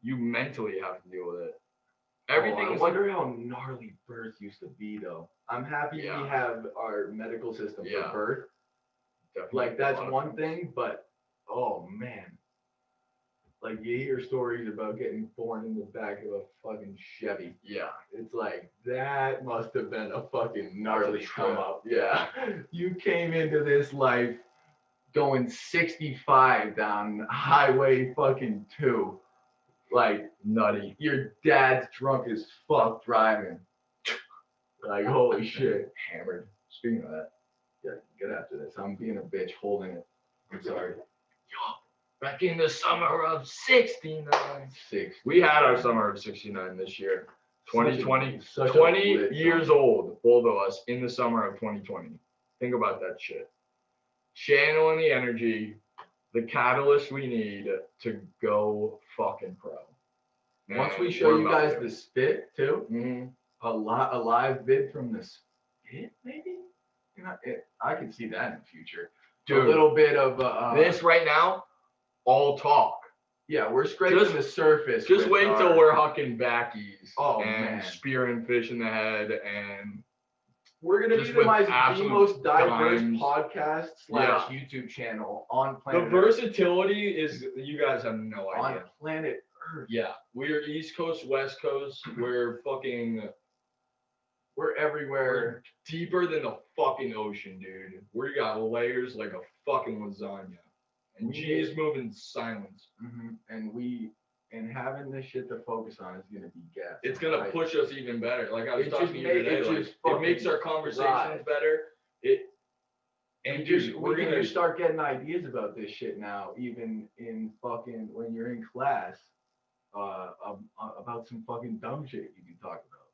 Speaker 1: you mentally have to deal with it.
Speaker 2: Everything.
Speaker 1: Everything.
Speaker 2: I wonder how gnarly birth used to be, though. I'm happy we
Speaker 1: Yeah.
Speaker 2: have our medical system
Speaker 1: Yeah.
Speaker 2: for birth.
Speaker 1: Definitely
Speaker 2: Like, that's
Speaker 1: a lot of
Speaker 2: one
Speaker 1: things.
Speaker 2: thing, but oh man, like you hear stories about getting born in the back of a fucking Chevy.
Speaker 1: Yeah.
Speaker 2: It's like that must have been a fucking gnarly
Speaker 1: That's a
Speaker 2: come
Speaker 1: trip.
Speaker 2: up. Yeah, you came into this life going 65 down Highway fucking 2, like
Speaker 1: Nutty.
Speaker 2: your dad's drunk as fuck driving. Like holy shit.
Speaker 1: Hammered. Speaking of that.
Speaker 2: Yeah, get after this. I'm being a bitch holding it. I'm sorry.
Speaker 1: Back in the summer of '69.
Speaker 2: 6.
Speaker 1: We had our summer of '69 this year. 2020.
Speaker 2: Such a
Speaker 1: 20
Speaker 2: lit
Speaker 1: years
Speaker 2: summer.
Speaker 1: old, both of us, in the summer of 2020. Think about that shit. Channeling the energy, the catalyst we need to go fucking pro.
Speaker 2: Once we
Speaker 1: And
Speaker 2: show
Speaker 1: we're
Speaker 2: you
Speaker 1: about
Speaker 2: guys
Speaker 1: to.
Speaker 2: the spit too,
Speaker 1: Mhm.
Speaker 2: a live vid from the spit, maybe. You know, I can see that in the future.
Speaker 1: Dude,
Speaker 2: a little bit of
Speaker 1: this right now, all talk.
Speaker 2: Yeah, we're scraping the surface.
Speaker 1: Just
Speaker 2: with
Speaker 1: wait till we're hucking backies
Speaker 2: Oh,
Speaker 1: and
Speaker 2: man.
Speaker 1: spearing fish in the head, and
Speaker 2: we're gonna
Speaker 1: just
Speaker 2: be the
Speaker 1: with
Speaker 2: the
Speaker 1: absolute
Speaker 2: most diverse
Speaker 1: dimes.
Speaker 2: podcast /
Speaker 1: Yeah.
Speaker 2: YouTube channel on
Speaker 1: the
Speaker 2: planet Earth.
Speaker 1: versatility is, you guys have no
Speaker 2: On
Speaker 1: idea.
Speaker 2: planet Earth.
Speaker 1: Yeah, we're East Coast, West Coast. We're fucking
Speaker 2: We're everywhere.
Speaker 1: deeper than the fucking ocean, dude. We got layers like a fucking lasagna. And
Speaker 2: We
Speaker 1: G is
Speaker 2: did.
Speaker 1: moving in silence.
Speaker 2: And having this shit to focus on is gonna be gas.
Speaker 1: It's gonna
Speaker 2: Right?
Speaker 1: push us even better. Like I was
Speaker 2: It
Speaker 1: talking
Speaker 2: just
Speaker 1: to you
Speaker 2: make-
Speaker 1: today,
Speaker 2: it
Speaker 1: like
Speaker 2: just
Speaker 1: it makes our
Speaker 2: fucking
Speaker 1: conversations
Speaker 2: thrive.
Speaker 1: better. And dude,
Speaker 2: we
Speaker 1: we're
Speaker 2: can
Speaker 1: gonna
Speaker 2: just start getting ideas about this shit now, even in fucking when you're in class, about some fucking dumb shit you can talk about,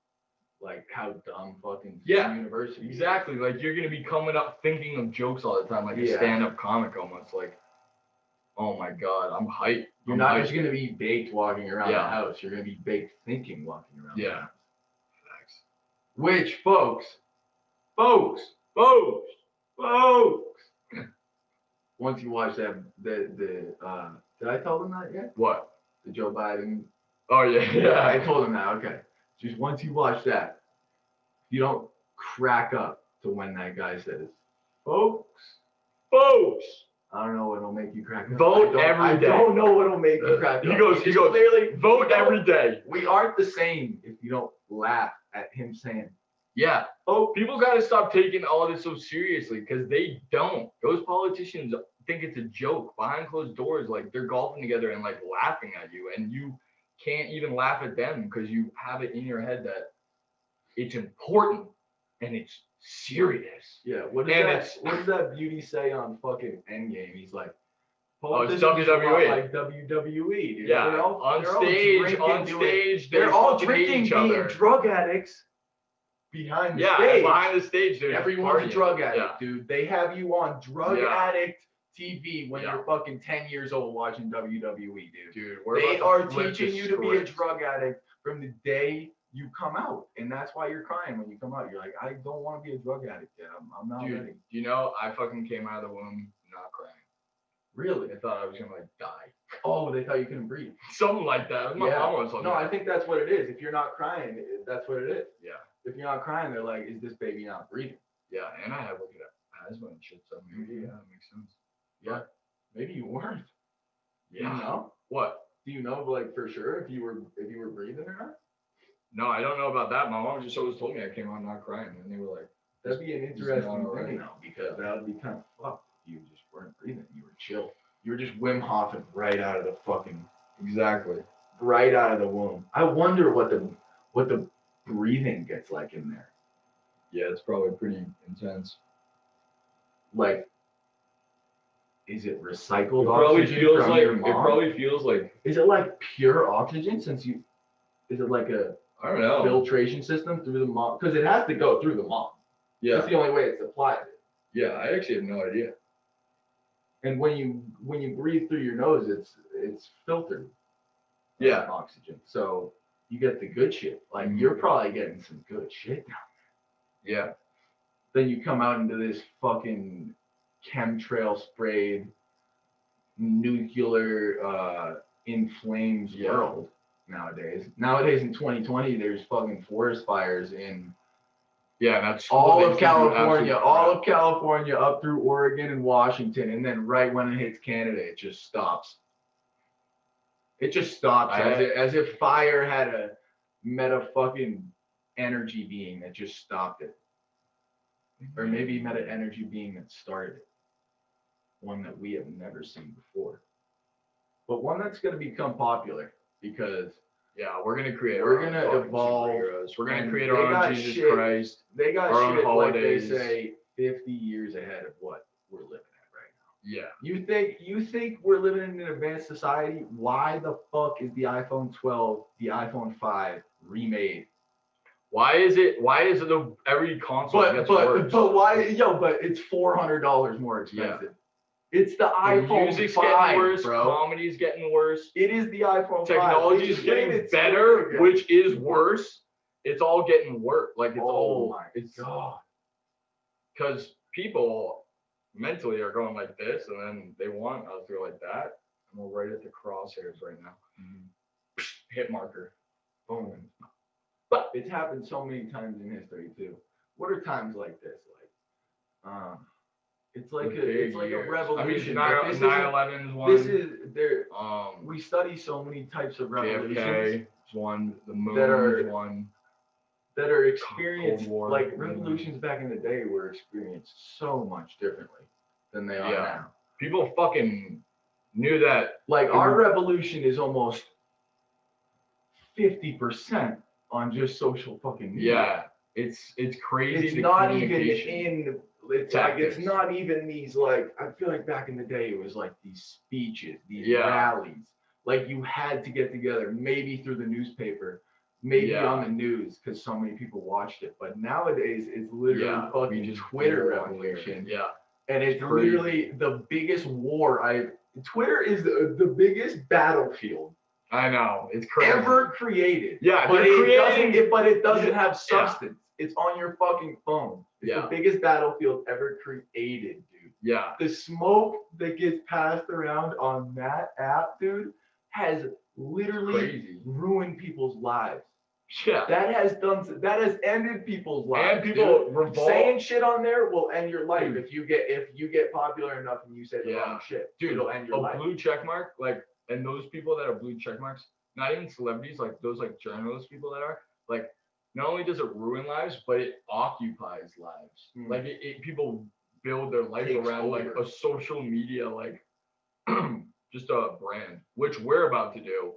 Speaker 2: like how dumb fucking university. is.
Speaker 1: Exactly. Like you're gonna be coming up thinking of jokes all the time, like a
Speaker 2: Yeah.
Speaker 1: stand-up comic almost. Like, oh my god, I'm hyped.
Speaker 2: You're
Speaker 1: I'm
Speaker 2: not
Speaker 1: hyped.
Speaker 2: just gonna be baked walking around the
Speaker 1: Yeah.
Speaker 2: house. You're gonna be baked thinking walking around.
Speaker 1: Yeah.
Speaker 2: The house.
Speaker 1: Facts.
Speaker 2: Which folks. Once you watch that, did I tell them that yet?
Speaker 1: What?
Speaker 2: The Joe Biden.
Speaker 1: Oh yeah, yeah.
Speaker 2: I told them that. Okay. Just once you watch that, you don't crack up to when that guy says, folks. I don't know what'll make you crack up.
Speaker 1: Vote every day.
Speaker 2: I don't know what'll make you crack
Speaker 1: He
Speaker 2: up.
Speaker 1: goes,
Speaker 2: Clearly,
Speaker 1: vote every day.
Speaker 2: We aren't the same if you don't laugh at him saying,
Speaker 1: Yeah. Oh, people gotta stop taking all this so seriously because they don't. Those politicians think it's a joke behind closed doors. Like they're golfing together and like laughing at you, and you can't even laugh at them because you have it in your head that it's important and it's serious.
Speaker 2: yeah, what does that beauty say on fucking Endgame? He's like,
Speaker 1: Oh, it's
Speaker 2: politicians are a lot
Speaker 1: WWE.
Speaker 2: like WWE, dude.
Speaker 1: Yeah,
Speaker 2: They're all
Speaker 1: on
Speaker 2: drinking,
Speaker 1: stage,
Speaker 2: they're all
Speaker 1: fucking
Speaker 2: drinking,
Speaker 1: hate each
Speaker 2: being
Speaker 1: other.
Speaker 2: drug addicts behind the
Speaker 1: Yeah,
Speaker 2: stage.
Speaker 1: and behind the stage, there's
Speaker 2: Everyone's a
Speaker 1: partying.
Speaker 2: drug addict,
Speaker 1: Yeah.
Speaker 2: dude. They have you on drug
Speaker 1: Yeah.
Speaker 2: addict TV when
Speaker 1: Yeah.
Speaker 2: you're fucking 10 years old watching WWE, dude.
Speaker 1: Dude,
Speaker 2: They are
Speaker 1: about to flip
Speaker 2: teaching
Speaker 1: the
Speaker 2: you to be a
Speaker 1: script.
Speaker 2: drug addict from the day you come out, and that's why you're crying when you come out. You're like, I don't want to be a drug addict yet. I'm not
Speaker 1: Dude,
Speaker 2: ready.
Speaker 1: you know, I fucking came out of the womb not crying.
Speaker 2: Really?
Speaker 1: I thought I was gonna like die.
Speaker 2: Oh, they thought you couldn't breathe.
Speaker 1: Something like that. My
Speaker 2: Yeah.
Speaker 1: mom was like,
Speaker 2: No, I think that's what it is. If you're not crying, that's what it is.
Speaker 1: yeah,
Speaker 2: If you're not crying, they're like, is this baby not breathing?
Speaker 1: yeah, and I have like asthma and shit, so maybe that makes sense.
Speaker 2: Yeah. Maybe you weren't.
Speaker 1: Yeah.
Speaker 2: Do you know?
Speaker 1: What?
Speaker 2: Do you know, like, for sure if you were breathing or not?
Speaker 1: No, I don't know about that. My mom just always told me I came out not crying, and they were like,
Speaker 2: That'd be an
Speaker 1: It's
Speaker 2: interesting
Speaker 1: not alright.
Speaker 2: thing, though, because that would be kind of fucked if you just weren't breathing. You were chill. You were just Wim Hofing right out of the fucking,
Speaker 1: exactly.
Speaker 2: right out of the womb. I wonder what the breathing gets like in there.
Speaker 1: Yeah, it's probably pretty intense.
Speaker 2: Like, is it recycled
Speaker 1: It probably
Speaker 2: oxygen
Speaker 1: feels
Speaker 2: from
Speaker 1: like
Speaker 2: your mom? Is it like pure oxygen is it like a
Speaker 1: I don't know.
Speaker 2: filtration system through the mom? Because it has to go through the mom.
Speaker 1: Yeah,
Speaker 2: That's the only way it's supplied.
Speaker 1: yeah. I actually have no idea.
Speaker 2: And when you breathe through your nose, it's filtered.
Speaker 1: Yeah.
Speaker 2: Oxygen. So you get the good shit. Like
Speaker 1: Mhm.
Speaker 2: you're probably getting some good shit now.
Speaker 1: Yeah.
Speaker 2: Then you come out into this fucking chemtrail sprayed nuclear inflamed
Speaker 1: Yeah.
Speaker 2: world. nowadays. Nowadays in 2020, there's fucking forest fires in
Speaker 1: that's
Speaker 2: all of California, up through Oregon and Washington, and then right when it hits Canada, it just stops. It just stops as if fire had met a fucking energy being that just stopped it. Or maybe met an energy being that started it. One that we have never seen before. But one that's going to become popular because
Speaker 1: we're going to
Speaker 2: evolve.
Speaker 1: We're going to create our own Jesus Christ.
Speaker 2: They got
Speaker 1: our
Speaker 2: shit
Speaker 1: own holidays.
Speaker 2: Like they say 50 years ahead of what we're living at right now.
Speaker 1: Yeah.
Speaker 2: You think we're living in an advanced society? Why the fuck is the iPhone 12, the iPhone 5 remade?
Speaker 1: Why is it every console gets worse?
Speaker 2: But why? But it's $400 more expensive.
Speaker 1: Yeah.
Speaker 2: It's the iPhone
Speaker 1: music's
Speaker 2: 5,
Speaker 1: getting worse,
Speaker 2: bro.
Speaker 1: Comedy's getting worse.
Speaker 2: It is the iPhone 5.
Speaker 1: Technology's getting better, which is worse. It's all getting worse. Like it's
Speaker 2: God.
Speaker 1: Because people mentally are going like this, and then they want us to go like that, and we're right at the crosshairs right now. Mm-hmm. Hit marker. Boom.
Speaker 2: But it's happened so many times in history too. What are times like this like? It's like a revolution.
Speaker 1: I mean, 9/11 is one.
Speaker 2: This is there. We study so many types of revolutions.
Speaker 1: JFK is one. The moon is one.
Speaker 2: That are experienced like revolutions back in the day were experienced so much differently than they are now.
Speaker 1: People fucking knew that.
Speaker 2: Like our revolution is almost 50% on just social fucking media.
Speaker 1: Yeah, it's crazy.
Speaker 2: It's not even in. It's like it's not even these like. I feel like back in the day it was like these speeches, these rallies. Like you had to get together, maybe through the newspaper, maybe on the news because so many people watched it. But nowadays it's literally fucking Twitter revolution.
Speaker 1: Yeah,
Speaker 2: and it's literally the biggest war. Twitter is the biggest battlefield.
Speaker 1: I know, it's crazy.
Speaker 2: Ever created.
Speaker 1: Yeah,
Speaker 2: but it doesn't have substance. It's on your fucking phone. It's the biggest battlefield ever created, dude.
Speaker 1: Yeah.
Speaker 2: The smoke that gets passed around on that app, dude, has literally ruined people's lives.
Speaker 1: Yeah.
Speaker 2: That has ended people's lives.
Speaker 1: And people revolt.
Speaker 2: Saying shit on there will end your life if you get popular enough and you say the wrong shit.
Speaker 1: Dude,
Speaker 2: it'll end your life.
Speaker 1: Blue check mark, like, and those people that are blue check marks, not even celebrities, like those like journalist people that are, like, not only does it ruin lives, but it occupies lives. Like people build their life around like a social media, like just a brand, which we're about to do,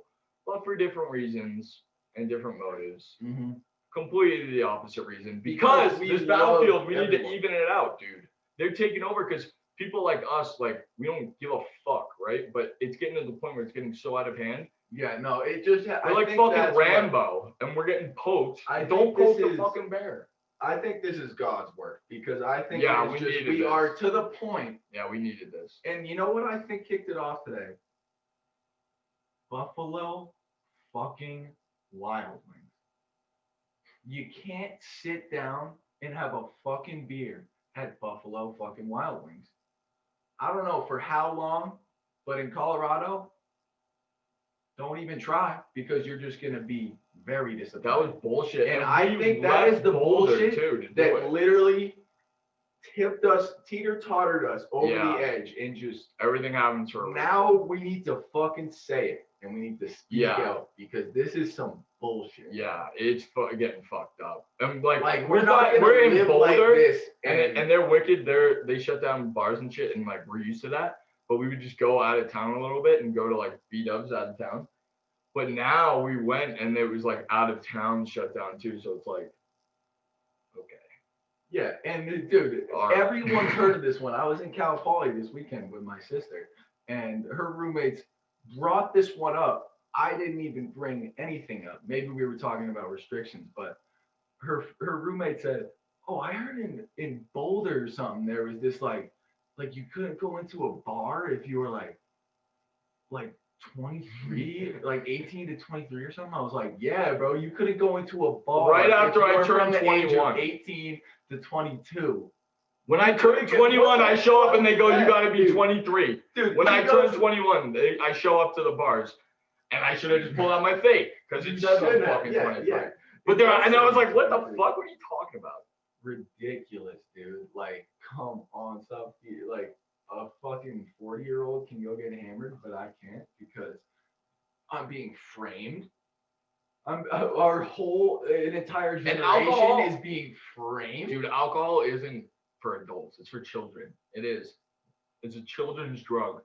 Speaker 1: but for different reasons and different motives.
Speaker 2: Mm-hmm.
Speaker 1: Completely the opposite reason. Because this battlefield, we need to even it out, dude. They're taking over because people like us, like, we don't give a fuck, right? But it's getting to the point where it's getting so out of hand.
Speaker 2: Yeah, no, it just.
Speaker 1: We're like fucking Rambo, and we're getting poked. Don't poke the fucking bear.
Speaker 2: I think this is God's work because I think
Speaker 1: we
Speaker 2: are to the point.
Speaker 1: Yeah, we needed this.
Speaker 2: And you know what I think kicked it off today? Buffalo fucking Wild Wings. You can't sit down and have a fucking beer at Buffalo fucking Wild Wings. I don't know for how long, but in Colorado, don't even try because you're just going to be very disappointed.
Speaker 1: That was bullshit.
Speaker 2: And I think that is the bullshit that literally teeter-tottered us over the edge and just...
Speaker 1: Everything happens for a reason.
Speaker 2: Now we need to fucking say it and we need to speak out because this is some bullshit.
Speaker 1: Yeah, it's getting fucked up. And like
Speaker 2: we're in Boulder like this
Speaker 1: and they're wicked. They shut down bars and shit and like we're used to that. But we would just go out of town a little bit and go to like B-dubs out of town. But now we went and it was like out of town shut down too. So it's like, okay.
Speaker 2: Yeah, and dude, everyone's heard of this one. I was in Cal Poly this weekend with my sister and her roommates brought this one up. I didn't even bring anything up. Maybe we were talking about restrictions, but her roommate said, oh, I heard in Boulder or something, there was this like you couldn't go into a bar if you were like 23, like 18 to 23 or something. I was like, yeah, bro, you couldn't go into a bar
Speaker 1: right after I turned 21.
Speaker 2: 18 to 22.
Speaker 1: When I turn 21, I show up and they go, you got to be 23.
Speaker 2: Dude,
Speaker 1: when I turn 21, I show up to the bars. And I should have just pulled out my fake because it says I'm fucking 23.
Speaker 2: Yeah.
Speaker 1: But there, and I was like, what the fuck were you talking about?
Speaker 2: Ridiculous, dude. Like, come on, stop. Like, a fucking 40-year-old can go get hammered, but I can't because I'm being framed. Our whole an entire generation
Speaker 1: alcohol
Speaker 2: is being framed.
Speaker 1: Dude, alcohol isn't for adults. It's for children. It is. It's a children's drug.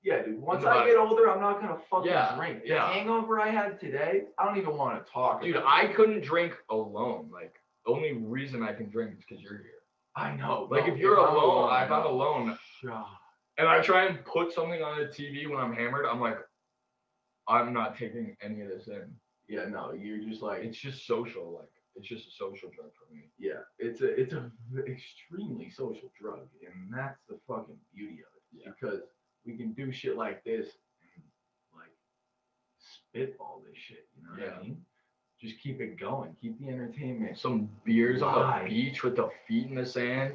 Speaker 2: Yeah, dude. Once I get older, I'm not gonna fucking drink. The
Speaker 1: Yeah.
Speaker 2: hangover I had today, I don't even want to talk.
Speaker 1: Dude, I couldn't drink alone. Like, the only reason I can drink is because you're here.
Speaker 2: I know.
Speaker 1: Like,
Speaker 2: no,
Speaker 1: if you're alone,
Speaker 2: I'm
Speaker 1: if I'm alone, and I try and put something on the TV when I'm hammered, I'm like, I'm not taking any of this in.
Speaker 2: Yeah, no, you're just like,
Speaker 1: It's just social. Like, it's just a social drug for me.
Speaker 2: yeah, it's a extremely social drug, and that's the fucking beauty of it.
Speaker 1: Yeah.
Speaker 2: Because we can do shit like this and like spitball this shit. You know what I mean? Just keep it going. Keep the entertainment.
Speaker 1: Some beers on the beach with the feet in the sand.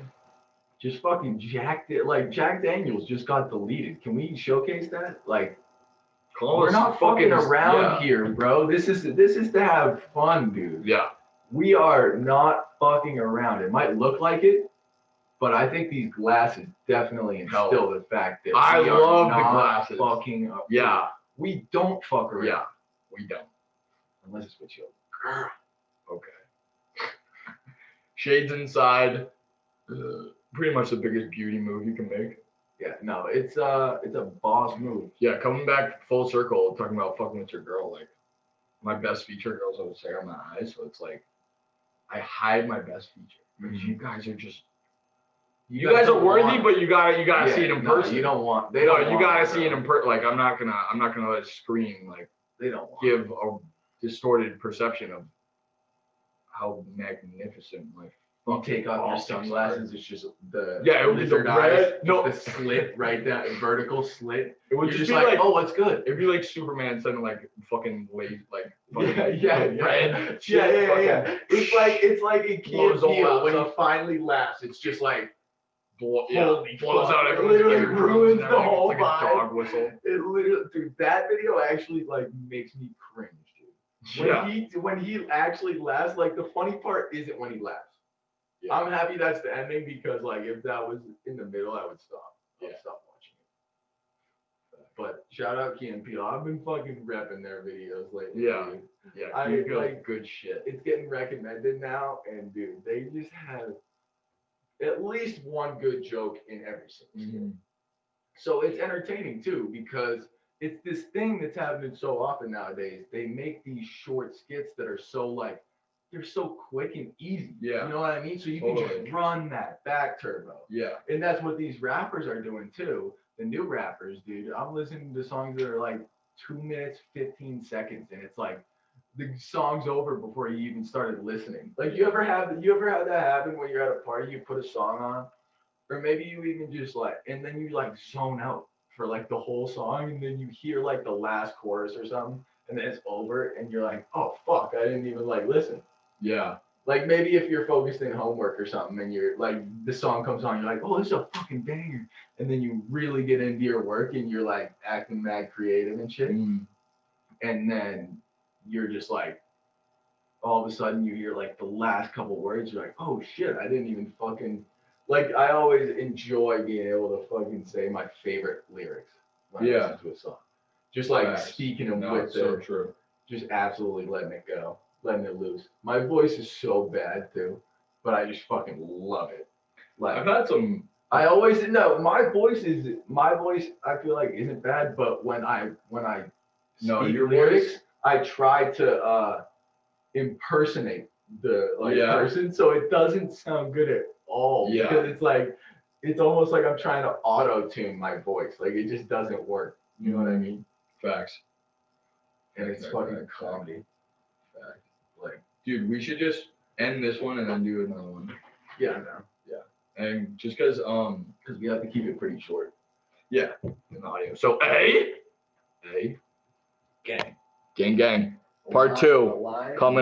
Speaker 2: Just fucking jacked it. Like, Jack Daniels just got deleted. Can we showcase that? Like, we're not fucking around here, bro. This is to have fun, dude.
Speaker 1: Yeah.
Speaker 2: We are not fucking around. It might look like it, but I think these glasses definitely instill the fact that
Speaker 1: I
Speaker 2: we are
Speaker 1: love the
Speaker 2: not
Speaker 1: glasses.
Speaker 2: fucking up.
Speaker 1: Yeah.
Speaker 2: We don't fuck around.
Speaker 1: Yeah. We don't.
Speaker 2: Unless it's with your girl.
Speaker 1: Okay. Shades Inside. Pretty much the biggest beauty move you can make.
Speaker 2: Yeah, no, it's a boss move.
Speaker 1: Yeah, coming back full circle, talking about fucking with your girl, like, my best feature girls always say are my eyes, so it's like, I hide my best feature. Because you guys are just, you guys are worthy, but you gotta see it in person.
Speaker 2: You don't want,
Speaker 1: you gotta see it in person. Like, I'm not gonna let it scream, like,
Speaker 2: they don't want
Speaker 1: give a distorted perception of how magnificent my
Speaker 2: you take off your sunglasses, it's just the
Speaker 1: it would be the red,
Speaker 2: the slit right there, vertical slit.
Speaker 1: It would
Speaker 2: You're
Speaker 1: just
Speaker 2: be
Speaker 1: be like,
Speaker 2: oh, what's good?
Speaker 1: It'd be like Superman sending like fucking wave, like fucking
Speaker 2: red.
Speaker 1: shit,
Speaker 2: Yeah. It's like it can't feel when
Speaker 1: he
Speaker 2: finally laughs. It's just like
Speaker 1: blows
Speaker 2: fuck,
Speaker 1: out
Speaker 2: it
Speaker 1: everyone's
Speaker 2: literally
Speaker 1: eardrums
Speaker 2: ruins
Speaker 1: and
Speaker 2: the
Speaker 1: everything.
Speaker 2: whole
Speaker 1: It's like
Speaker 2: vibe.
Speaker 1: a dog whistle.
Speaker 2: It literally, dude, that video actually like makes me cringe, dude. When he actually laughs, like the funny part isn't when he laughs. Yeah. I'm happy that's the ending because like if that was in the middle, I would stop. I'd stop watching it. But shout out Key and Peele. I've been fucking repping their videos lately.
Speaker 1: Yeah.
Speaker 2: Dude.
Speaker 1: Yeah.
Speaker 2: I like
Speaker 1: good shit.
Speaker 2: It's getting recommended now, and dude, they just have at least one good joke in every single skit. So it's entertaining too because it's this thing that's happening so often nowadays. They make these short skits that are so like, they're so quick and easy.
Speaker 1: Yeah.
Speaker 2: You know what I mean? So you can just run that back turbo.
Speaker 1: Yeah.
Speaker 2: And that's what these rappers are doing too. The new rappers, dude. I'm listening to songs that are like 2 minutes, 15 seconds, and it's like the song's over before you even started listening. Like you ever had that happen when you're at a party, you put a song on, or maybe you even just like, and then you like zone out for like the whole song, and then you hear like the last chorus or something, and then it's over, and you're like, oh fuck, I didn't even like listen.
Speaker 1: Yeah.
Speaker 2: Like maybe if you're focused in homework or something and you're like, the song comes on, you're like, oh, this is a fucking banger. And then you really get into your work and you're like acting mad creative and shit. And then you're just like, all of a sudden you hear like the last couple words, you're like, oh shit, I didn't even fucking, like I always enjoy being able to fucking say my favorite lyrics when I listen to a song. Just like speaking them with
Speaker 1: so true.
Speaker 2: Just absolutely letting it go. Letting it loose. My voice is so bad too, but I just fucking love it. Like
Speaker 1: I've had some.
Speaker 2: I always know my voice. I feel like isn't bad, but when I speak lyrics, I try to impersonate the person, so it doesn't sound good at all.
Speaker 1: Yeah.
Speaker 2: Because it's like it's almost like I'm trying to auto tune my voice. Like it just doesn't work. You know what I mean?
Speaker 1: Facts.
Speaker 2: And it's fucking comedy.
Speaker 1: Like, dude, we should just end this one and then do another one.
Speaker 2: Yeah, I know.
Speaker 1: Yeah. And just because
Speaker 2: we have to keep it pretty short.
Speaker 1: Yeah, in audio. So gang. Part 2 coming.